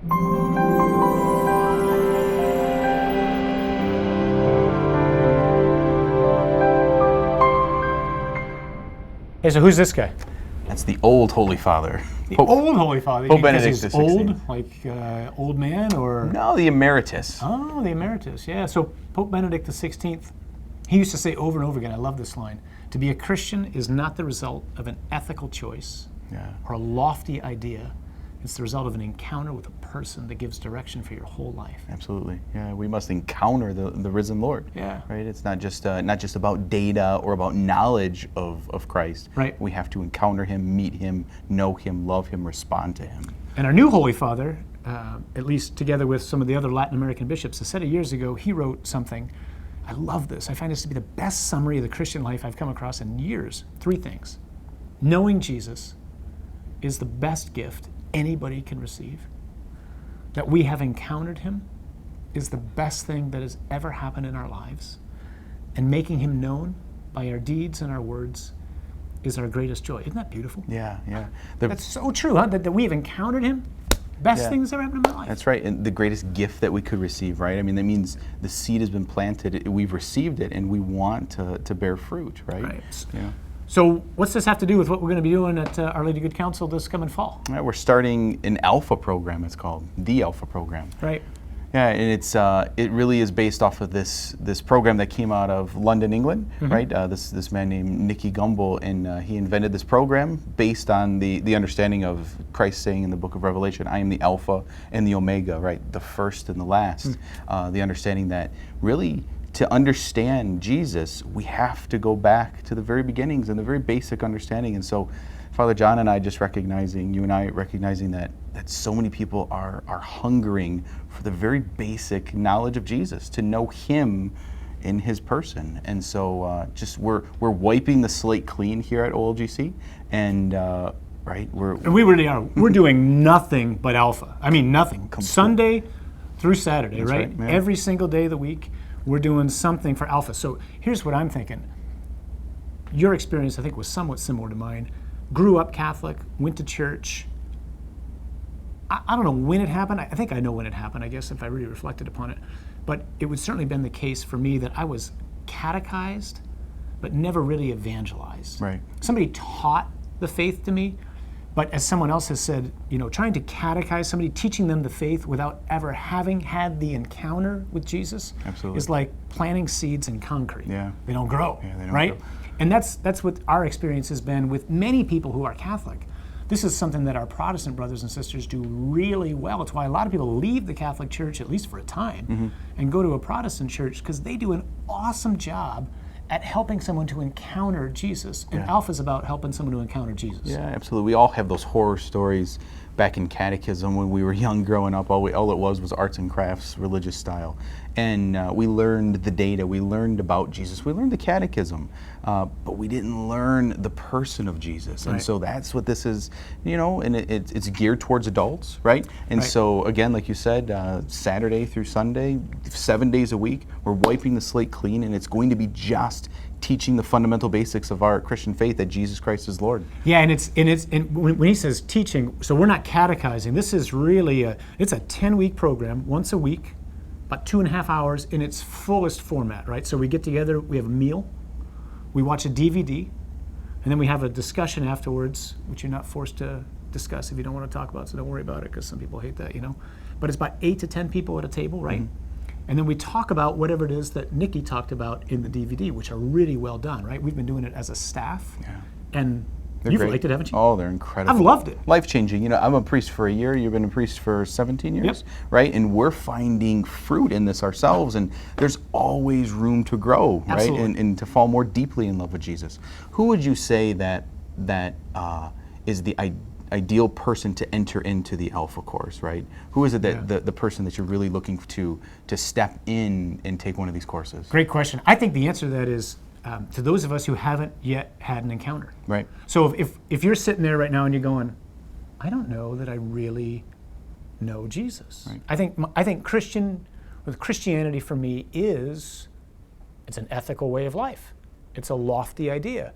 Hey, so who's this guy? That's the old Holy Father. The old Holy Father? Pope Benedict he's XVI. old, like old man, or? No, the emeritus. Oh, the emeritus, yeah. So Pope Benedict XVI, he used to say over and over again, I love this line, to be a Christian is not the result of an ethical choice or a lofty idea. It's the result of an encounter with a person that gives direction for your whole life. Absolutely, yeah. We must encounter the risen Lord. Yeah. Right. It's not just about data or about knowledge of Christ. Right. We have to encounter Him, meet Him, know Him, love Him, respond to Him. And our new Holy Father, at least together with some of the other Latin American bishops, a set of years ago, he wrote something. I love this. I find this to be the best summary of the Christian life I've come across in years. 3 things. Knowing Jesus is the best gift anybody can receive. That we have encountered Him is the best thing that has ever happened in our lives. And making Him known by our deeds and our words is our greatest joy. Isn't that beautiful? Yeah, yeah. That's so true, huh? That we have encountered Him. Best thing that's ever happened in my life. That's right, and the greatest gift that we could receive, right? I mean, that means the seed has been planted, we've received it, and we want to bear fruit, right? Right. Yeah. So what's this have to do with what we're going to be doing at Our Lady Good Counsel this coming fall? All right, we're starting an Alpha program, it's called, the Alpha program. Right. Yeah, and it really is based off of this program that came out of London, England, right? This man named Nicky Gumbel, and he invented this program based on the understanding of Christ saying in the book of Revelation, I am the Alpha and the Omega, right? The first and the last. The understanding that really to understand Jesus, we have to go back to the very beginnings and the very basic understanding. And so Father John and I just recognizing, you and I recognizing that so many people are hungering for the very basic knowledge of Jesus, to know Him in His person. And so just we're wiping the slate clean here at OLGC, and right, and we really are. We're doing nothing but Alpha. I mean, nothing. Sunday through Saturday, right? Every single day of the week, we're doing something for Alpha. So here's what I'm thinking. Your experience, I think, was somewhat similar to mine. Grew up Catholic, went to church. I don't know when it happened. I think I know when it happened, I guess, if I really reflected upon it. But it would certainly been the case for me that I was catechized, but never really evangelized. Right. Somebody taught the faith to me, but as someone else has said, trying to catechize somebody, teaching them the faith without ever having had the encounter with Jesus is like planting seeds in concrete. Yeah. They don't grow, they don't right? grow. And that's what our experience has been with many people who are Catholic. This is something that our Protestant brothers and sisters do really well. It's why a lot of people leave the Catholic Church, at least for a time, and go to a Protestant church, because they do an awesome job at helping someone to encounter Jesus. And Alpha's about helping someone to encounter Jesus. Yeah, absolutely. We all have those horror stories back in catechism when we were young growing up. All it was arts and crafts, religious style. And we learned the data, we learned about Jesus, we learned the catechism, but we didn't learn the person of Jesus. And so that's what this is, and it's geared towards adults, right? And so again, like you said, Saturday through Sunday, 7 days a week, we're wiping the slate clean, and it's going to be just teaching the fundamental basics of our Christian faith, that Jesus Christ is Lord. Yeah, and when he says teaching, so we're not catechizing. This is really it's a 10-week program, once a week, about 2.5 hours in its fullest format, right? So we get together, we have a meal, we watch a DVD, and then we have a discussion afterwards, which you're not forced to discuss if you don't want to talk about, so don't worry about it, because some people hate that, But it's about 8 to 10 people at a table, right? And then we talk about whatever it is that Nicky talked about in the DVD, which are really well done, right? We've been doing it as a staff, and you've liked it, haven't you? Oh, they're incredible. I've loved it. Life-changing. I'm a priest for a year. You've been a priest for 17 years, right? And we're finding fruit in this ourselves, and there's always room to grow, right? And to fall more deeply in love with Jesus. Who would you say that is the ideal person to enter into the Alpha course, right? Who is it that the person that you're really looking to step in and take one of these courses? Great question. I think the answer to that is to those of us who haven't yet had an encounter. Right. So if you're sitting there right now and you're going, I don't know that I really know Jesus. Right. I think Christianity for me it's an ethical way of life. It's a lofty idea.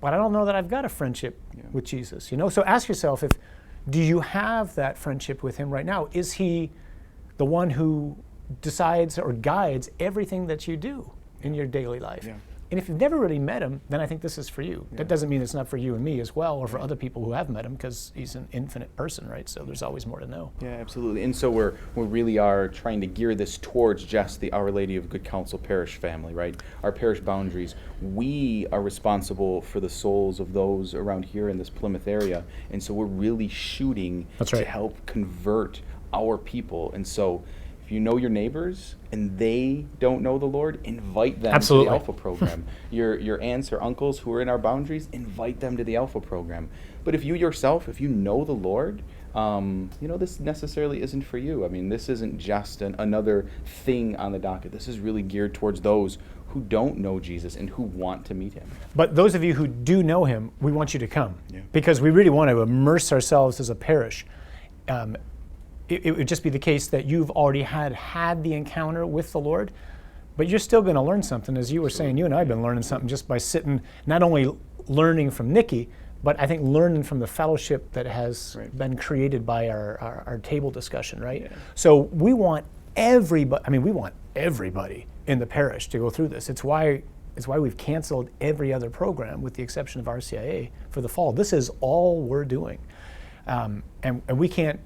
But I don't know that I've got a friendship with Jesus, So ask yourself, Do you have that friendship with him right now? Is he the one who decides or guides everything that you do in your daily life? Yeah. And if you've never really met him, then I think this is for you. Yeah. That doesn't mean it's not for you and me as well, or for other people who have met him, because he's an infinite person, right? So there's always more to know. Yeah, absolutely. And so we really are trying to gear this towards just the Our Lady of Good Counsel parish family, right? Our parish boundaries. We are responsible for the souls of those around here in this Plymouth area, and so we're really shooting That's to right. help convert our people. And so if you know your neighbors and they don't know the Lord, invite them Absolutely. to the Alpha program. Your aunts or uncles who are in our boundaries, invite them to the Alpha program. But if you yourself, if you know the Lord, this necessarily isn't for you. I mean, this isn't just another thing on the docket. This is really geared towards those who don't know Jesus and who want to meet him. But those of you who do know him, we want you to come, Yeah. because we really want to immerse ourselves as a parish. It would just be the case that you've already had the encounter with the Lord, but you're still going to learn something. As you were saying, you and I have been learning something just by sitting, not only learning from Nikki, but I think learning from the fellowship that has Right. been created by our table discussion, right? Yeah. So we want everybody in the parish to go through this. It's why we've canceled every other program with the exception of RCIA for the fall. This is all we're doing. And we can't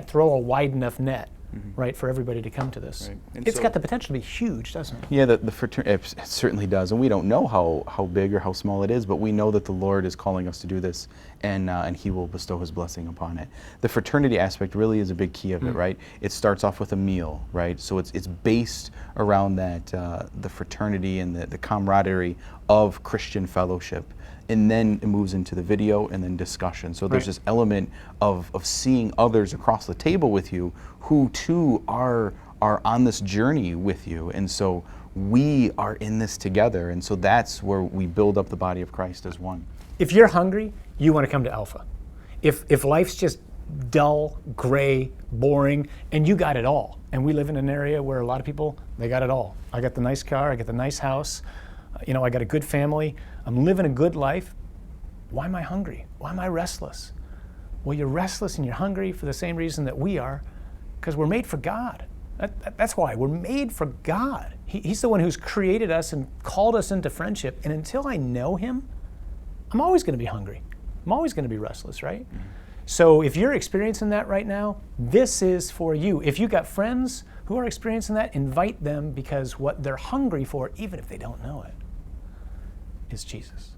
throw a wide enough net, right, for everybody to come to this. Right. And It's so- got the potential to be huge, doesn't it? Yeah, the fraternity, it certainly does. And we don't know how big or how small it is, but we know that the Lord is calling us to do this, and he will bestow his blessing upon it. The fraternity aspect really is a big key of it, right? It starts off with a meal, right? So it's based around that, the fraternity and the camaraderie of Christian fellowship. And then it moves into the video and then discussion. So there's Right. this element of seeing others across the table with you who too are on this journey with you. And so we are in this together. And so that's where we build up the body of Christ as one. If you're hungry, you want to come to Alpha. If life's just dull, gray, boring, and you got it all, and we live in an area where a lot of people, they got it all. I got the nice car, I got the nice house, I got a good family, I'm living a good life. Why am I hungry? Why am I restless? Well, you're restless and you're hungry for the same reason that we are, because we're made for God. That's why. We're made for God. He's the one who's created us and called us into friendship. And until I know him, I'm always going to be hungry. I'm always going to be restless, right? Mm-hmm. So if you're experiencing that right now, this is for you. If you got friends who are experiencing that, invite them, because what they're hungry for, even if they don't know it, is Jesus.